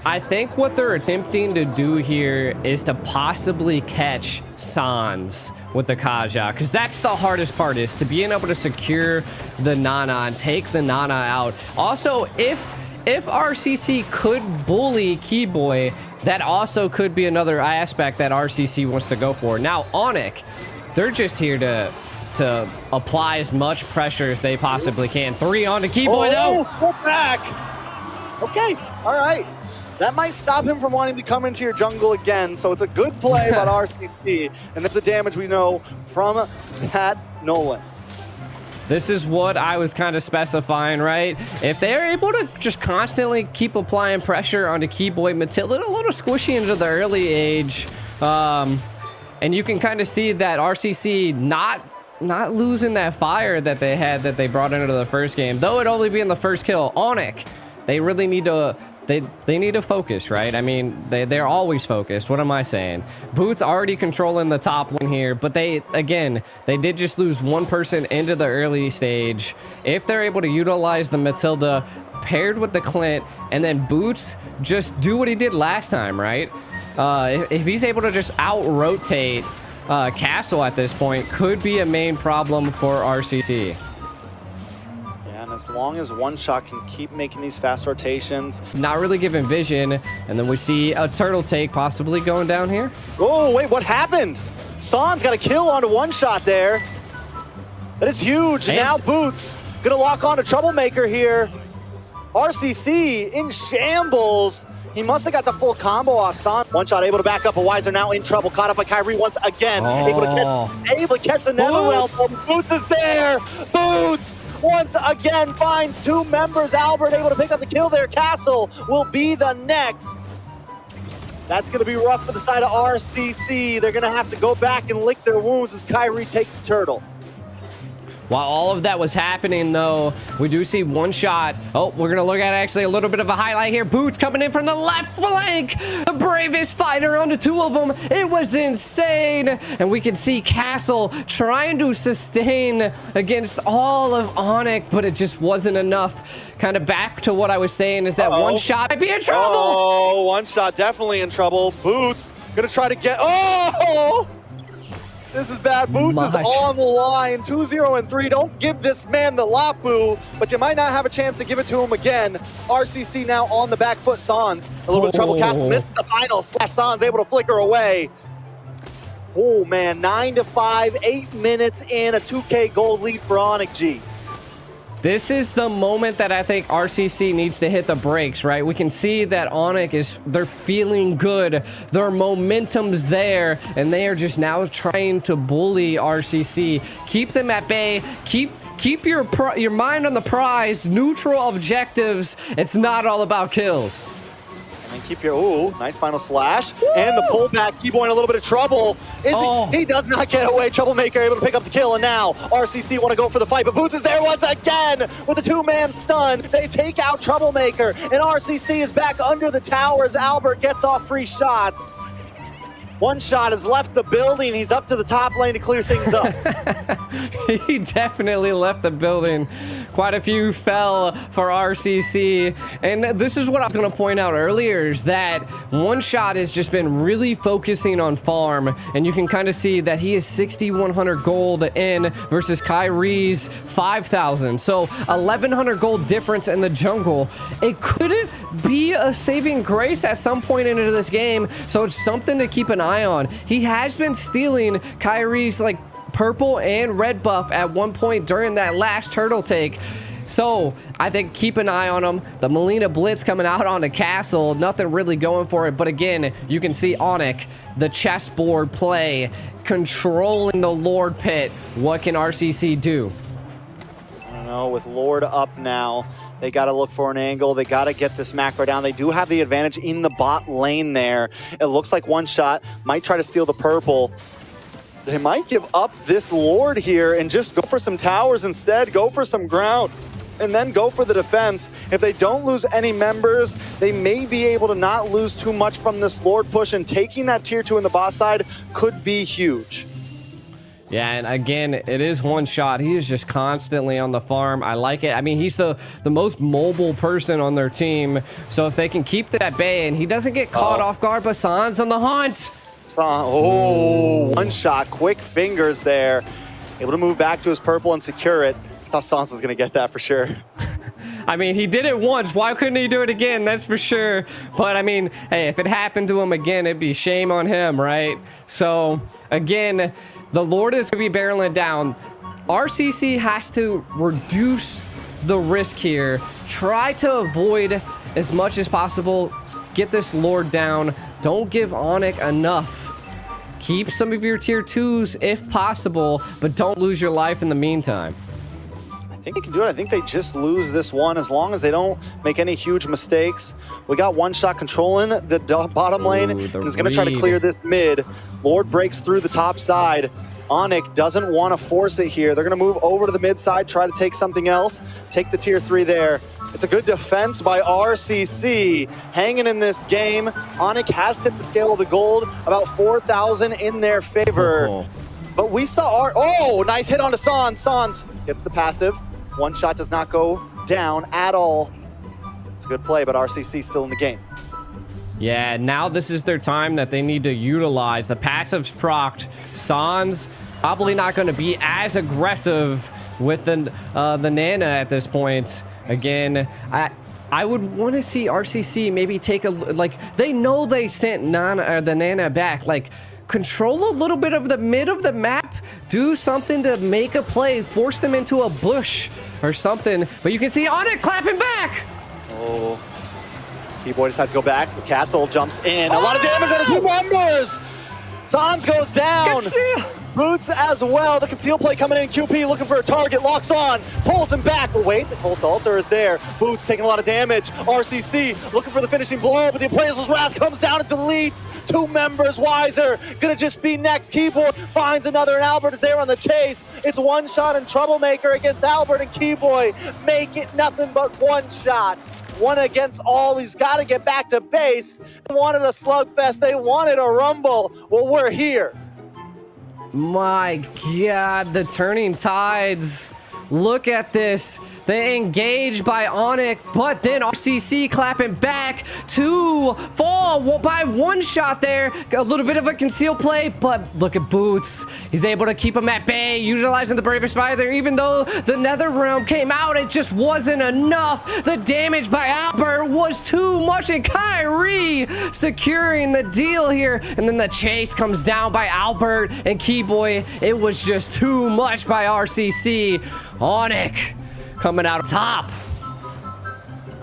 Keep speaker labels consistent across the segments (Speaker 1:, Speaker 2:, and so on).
Speaker 1: I think what they're attempting to do here is to possibly catch Sans with the Kaja, because that's the hardest part, is to being able to secure the Nana and take the Nana out. Also, if RCC could bully Keyboy, that also could be another aspect that RCC wants to go for. Now, ONIC, they're just here to apply as much pressure as they possibly can. 3 on to Keyboy, though.
Speaker 2: Pull back. Okay, all right. That might stop him from wanting to come into your jungle again, so it's a good play by RCC, and that's the damage we know from that Nolan.
Speaker 1: This is what I was kind of specifying, right? If they're able to just constantly keep applying pressure onto Keyboy, Matilda a little squishy into the early age, and you can kind of see that RCC not losing that fire that they had, that they brought into the first game, though it only being the first kill. ONIC, they really need to they need to focus, right? I mean, they're always focused. What am I saying? Boots already controlling the top lane here, but they did just lose one person into the early stage. If they're able to utilize the Matilda paired with the Clint, and then Boots just do what he did last time, right? If he's able to just out-rotate Castle at this point, could be a main problem for RCT.
Speaker 2: And as long as One Shot can keep making these fast rotations.
Speaker 1: Not really giving vision, and then we see a turtle take possibly going down here.
Speaker 2: Oh, wait, what happened? Sans got a kill onto One Shot there. That is huge. And now Boots gonna lock on to Troublemaker here. RCC in shambles. He must have got the full combo off Sans. One Shot able to back up, but Weiser now in trouble. Caught up by Kyrie once again. Able to catch the Netherrealm. Boots is there. Boots once again finds 2 members. Albert able to pick up the kill there. Castle will be the next. That's going to be rough for the side of RCC. They're going to have to go back and lick their wounds as Kyrie takes the turtle.
Speaker 1: While all of that was happening, though, we do see One Shot. Oh, we're going to look at actually a little bit of a highlight here. Boots coming in from the left flank. The bravest fighter onto 2 of them. It was insane. And we can see Castle trying to sustain against all of ONIC, but it just wasn't enough. Kind of back to what I was saying is that One Shot might be in trouble.
Speaker 2: Oh, One Shot definitely in trouble. Boots going to try to get... Oh! This is bad. Boots is on the line. 2-0 and 3. Don't give this man the Lapu, but you might not have a chance to give it to him again. RCC now on the back foot. Sans, a little bit of trouble. Castle missed the final slash. Sans able to flicker away. Oh, man. 9-5, 8 minutes in. A 2K gold lead for ONIC G.
Speaker 1: This is the moment that I think RCC needs to hit the brakes, right? We can see that ONIC they're feeling good. Their momentum's there, and they are just now trying to bully RCC. Keep them at bay. Keep your mind on the prize. Neutral objectives. It's not all about kills.
Speaker 2: And keep your, ooh, nice final slash. Woo! And the pullback, Keyboy in a little bit of trouble. He does not get away. Troublemaker able to pick up the kill, and now RCC want to go for the fight, but Boots is there once again with a 2-man stun. They take out Troublemaker, and RCC is back under the towers. Albert gets off free shots. One Shot has left the building. He's up to the top lane to clear things up.
Speaker 1: He definitely left the building. Quite a few fell for RCC. And this is what I was going to point out earlier, is that One Shot has just been really focusing on farm. And you can kind of see that he is 6,100 gold in versus Kyrie's 5,000. So 1,100 gold difference in the jungle. It couldn't be a saving grace at some point into this game. So it's something to keep an eye on. He has been stealing Kyrie's like purple and red buff at one point during that last turtle take. So I think keep an eye on him. The Melina Blitz coming out on the Castle. Nothing really going for it. But again, you can see ONIC, the chessboard play, controlling the Lord Pit. What can RCC do?
Speaker 2: I don't know. With Lord up now, they got to look for an angle. They got to get this macro down. They do have the advantage in the bot lane there. It looks like One Shot might try to steal the purple. They might give up this Lord here and just go for some towers instead. Go for some ground and then go for the defense. If they don't lose any members, they may be able to not lose too much from this Lord push, and taking that tier 2 in the bot side could be huge.
Speaker 1: Yeah, and again, it is one shot. He is just constantly on the farm. I like it. I mean, he's the most mobile person on their team. So if they can keep that at bay and he doesn't get caught off guard, but San's on the hunt.
Speaker 2: Oh, one shot, quick fingers there. Able to move back to his purple and secure it. I thought Sans was going to get that for sure.
Speaker 1: I mean, he did it once. Why couldn't he do it again? That's for sure. But I mean, hey, if it happened to him again, it'd be shame on him, right? So again, the Lord is going to be barreling down. RCC has to reduce the risk here. Try to avoid as much as possible. Get this Lord down. Don't give ONIC enough. Keep some of your tier 2s if possible, but don't lose your life in the meantime.
Speaker 2: I think they can do it. I think they just lose this one as long as they don't make any huge mistakes. We got one shot controlling the bottom lane and is going to try to clear this mid. Lord breaks through the top side. ONIC doesn't want to force it here. They're going to move over to the mid side, try to take something else, take the tier 3 there. It's a good defense by RCC, hanging in this game. ONIC has tipped the scale of the gold, about 4,000 in their favor. But we saw nice hit onto Sans. Sans gets the passive. One shot does not go down at all. It's a good play, but RCC still in the game.
Speaker 1: Yeah, now this is their time that they need to utilize. The passive's procced. Sans probably not going to be as aggressive with the Nana at this point. Again, I would want to see RCC maybe take a, like, they know they sent the Nana back. Like, control a little bit of the mid of the map. Do something to make a play. Force them into a bush or something. But you can see ONIC clapping back.
Speaker 2: Oh. D-Boy decides to go back. The castle jumps in. A lot of damage on the 2 members. Sans goes down. Boots as well. The conceal play coming in. QP looking for a target. Locks on. Pulls him back. But wait, the Cult Altar is there. Boots taking a lot of damage. RCC looking for the finishing blow. But the Appraisal's Wrath comes down and deletes 2 members. Wiser gonna just be next. Keyboard finds another, and Albert is there on the chase. It's one shot and Troublemaker against Albert, and Keyboy make it nothing but one shot. One against all. He's got to get back to base. They wanted a slugfest. They wanted a rumble. Well, we're here.
Speaker 1: My God, the turning tides. Look at this. They engaged by ONIC, but then RCC clapping back to fall by one shot there. A little bit of a conceal play, but look at Boots. He's able to keep him at bay, utilizing the Bravest Fire. Even though the Nether Realm came out, it just wasn't enough. The damage by Albert was too much, and Kyrie securing the deal here. And then the chase comes down by Albert and Keyboy. It was just too much by RCC. ONIC coming out top.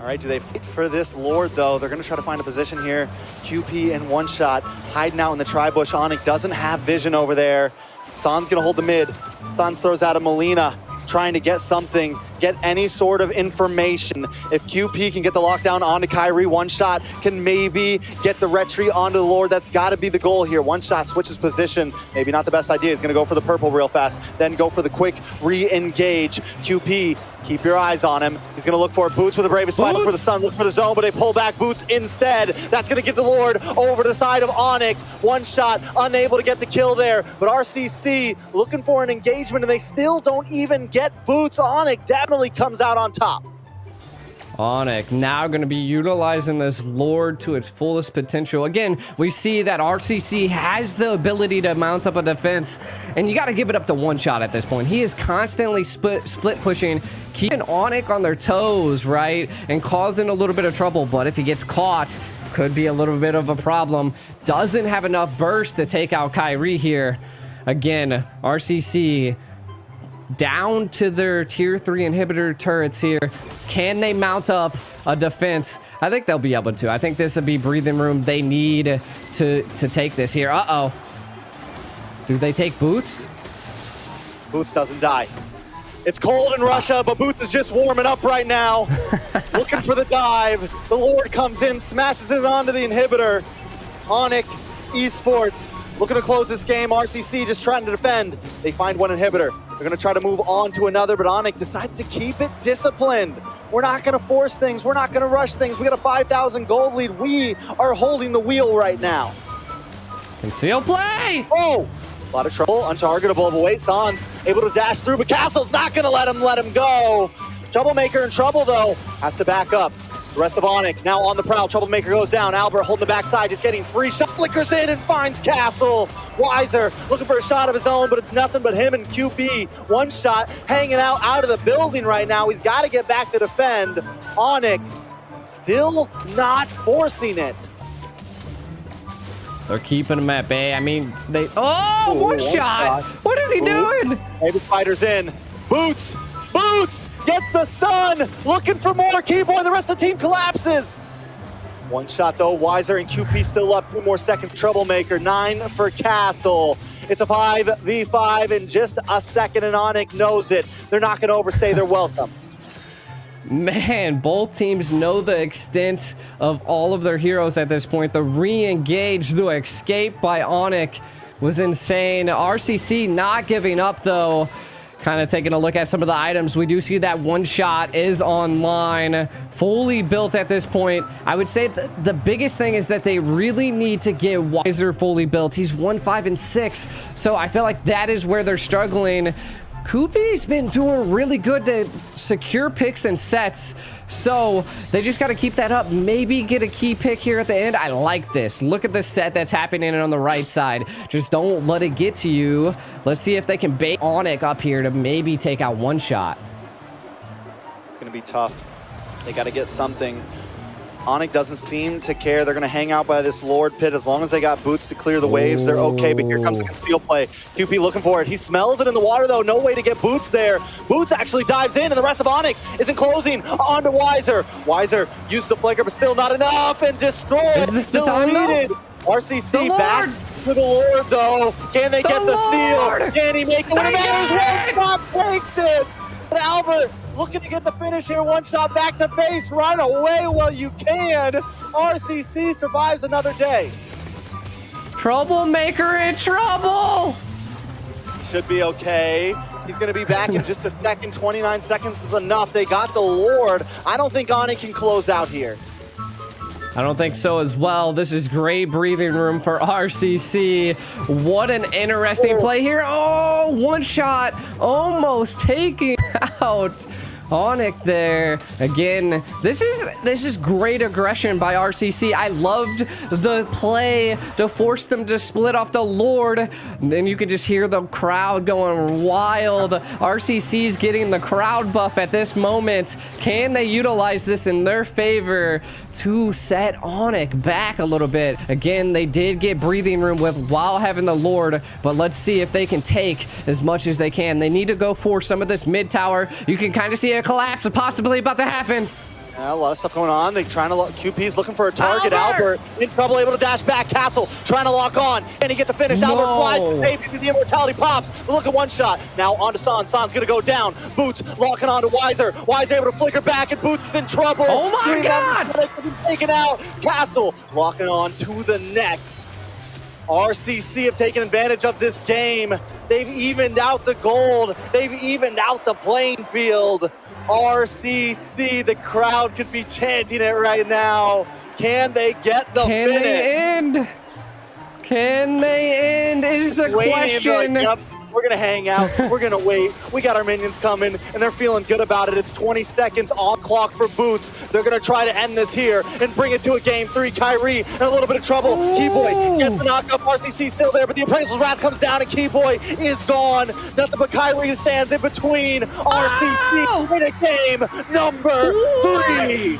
Speaker 2: All right, do they fight for this Lord, though? They're going to try to find a position here. QP and one shot, hiding out in the tri-bush. ONIC doesn't have vision over there. Sans going to hold the mid. Sans throws out a Molina, trying to get something, get any sort of information. If QP can get the lockdown onto Kyrie, one shot can maybe get the retreat onto the Lord. That's got to be the goal here. One shot switches position. Maybe not the best idea. He's going to go for the purple real fast, then go for the quick re-engage. QP, keep your eyes on him. He's going to look for Boots with the Bravest Fire, look for the stun, look for the zone, but they pull back Boots instead. That's going to give the Lord over to the side of ONIC. One shot, unable to get the kill there, but RCC looking for an engagement, and they still don't even get Boots. ONIC definitely comes out on top.
Speaker 1: ONIC now going to be utilizing this Lord to its fullest potential. Again, we see that RCC has the ability to mount up a defense, and you got to give it up to one shot at this point. He is constantly split pushing, keeping ONIC on their toes, right, and causing a little bit of trouble. But if he gets caught, could be a little bit of a problem. Doesn't have enough burst to take out Kyrie here. Again, RCC down to their tier 3 inhibitor turrets here. Can they mount up a defense? I think they'll be able to. I think this would be breathing room they need to take this here. Uh-oh. Do they take Boots?
Speaker 2: Boots doesn't die. It's cold in Russia, but Boots is just warming up right now. Looking for the dive. The Lord comes in, smashes it onto the inhibitor. ONIC Esports looking to close this game. RCC just trying to defend. They find one inhibitor. They're going to try to move on to another, but ONIC decides to keep it disciplined. We're not going to force things. We're not going to rush things. We got a 5,000 gold lead. We are holding the wheel right now.
Speaker 1: Conceal play!
Speaker 2: Oh! A lot of trouble, untargetable, but wait, Sans able to dash through, but Castle's not gonna let him go. Troublemaker in trouble though, has to back up. The rest of ONIC now on the prowl. Troublemaker goes down. Albert holding the backside. He's getting free shot. Flickers in and finds Castle. Wiser looking for a shot of his own, but it's nothing but him and QP. One shot hanging out of the building right now. He's got to get back to defend. ONIC still not forcing it.
Speaker 1: They're keeping him at bay. I mean, they... Oh, one shot! What is he doing?
Speaker 2: Maybe Spider's in. Boots! Boots! Gets the stun! Looking for more. Keyboy, the rest of the team collapses. One shot though. Wiser and QP still up. 2 more seconds. Troublemaker. 9 for Castle. It's a 5v5 in just a second, and ONIC knows it. They're not going to overstay their welcome.
Speaker 1: Man, both teams know the extent of all of their heroes at this point. The re-engage, the escape by ONIC was insane. RCC not giving up though. Kind of taking a look at some of the items. We do see that one shot is online, fully built at this point. I would say the biggest thing is that they really need to get Wiser fully built. He's 1, 5, and 6. So I feel like that is where they're struggling. Koopy's been doing really good to secure picks and sets, so they just got to keep that up. Maybe get a key pick here at the end. I like this. Look at the set that's happening on the right side. Just don't let it get to you. Let's see if they can bait ONIC up here to maybe take out one shot.
Speaker 2: It's going to be tough. They got to get something. ONIC doesn't seem to care. They're going to hang out by this Lord pit. As long as they got boots to clear the waves, they're okay. But here comes the conceal play. QP looking for it. He smells it in the water, though. No way to get boots there. Boots actually dives in, and the rest of ONIC isn't closing onto Wiser. Wiser used the flanker, but still not enough, and destroyed.
Speaker 1: Is this the time,
Speaker 2: needed. RCC back to the Lord, though. Can they get the steal? Can he make it? When it matters, one shot takes it. But Albert looking to get the finish here. One shot back to base. Run away while you can. RCC survives another day.
Speaker 1: Troublemaker in trouble.
Speaker 2: Should be okay. He's going to be back in just a second. 29 seconds is enough. They got the Lord. I don't think ONIC can close out here.
Speaker 1: I don't think so as well. This is great breathing room for RCC. What an interesting play here. Oh, one shot almost taking out ONIC there. Again, this is great aggression by RCC. I loved the play to force them to split off the Lord. And you can just hear the crowd going wild. RCC's getting the crowd buff at this moment. Can they utilize this in their favor to set ONIC back a little bit? Again, they did get breathing room with while having the Lord, but let's see if they can take as much as they can. They need to go for some of this mid tower. You can kind of see a collapse possibly about to happen.
Speaker 2: Yeah, a lot of stuff going on. They're trying to QP's looking for a target. Albert in trouble, able to dash back. Castle trying to lock on. Can he get the finish? Albert flies to safety. The immortality pops. Look at one shot. Now onto Sans. Sans gonna go down. Boots locking onto Wiser. Wiser able to flicker back, and Boots is in trouble.
Speaker 1: Oh my God!
Speaker 2: Taken out. Castle locking on to the next. RCC have taken advantage of this game. They've evened out the gold. They've evened out the playing field. RCC, the crowd could be chanting it right now. Can they get the finish?
Speaker 1: Can they end? Can they end is the question.
Speaker 2: Like, yep, we're going to hang out. We're going to wait. We got our minions coming, and they're feeling good about it. It's 20 seconds on clock for Boots. They're going to try to end this here and bring it to a game 3. Kyrie in a little bit of trouble. Ooh. Keyboy gets the knock up. RCC still there, but the Appraisal's Wrath comes down, and Keyboy is gone. Nothing but Kyrie stands in between RCC in a game number 3.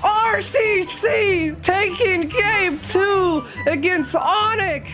Speaker 1: RCC taking game 2 against ONIC.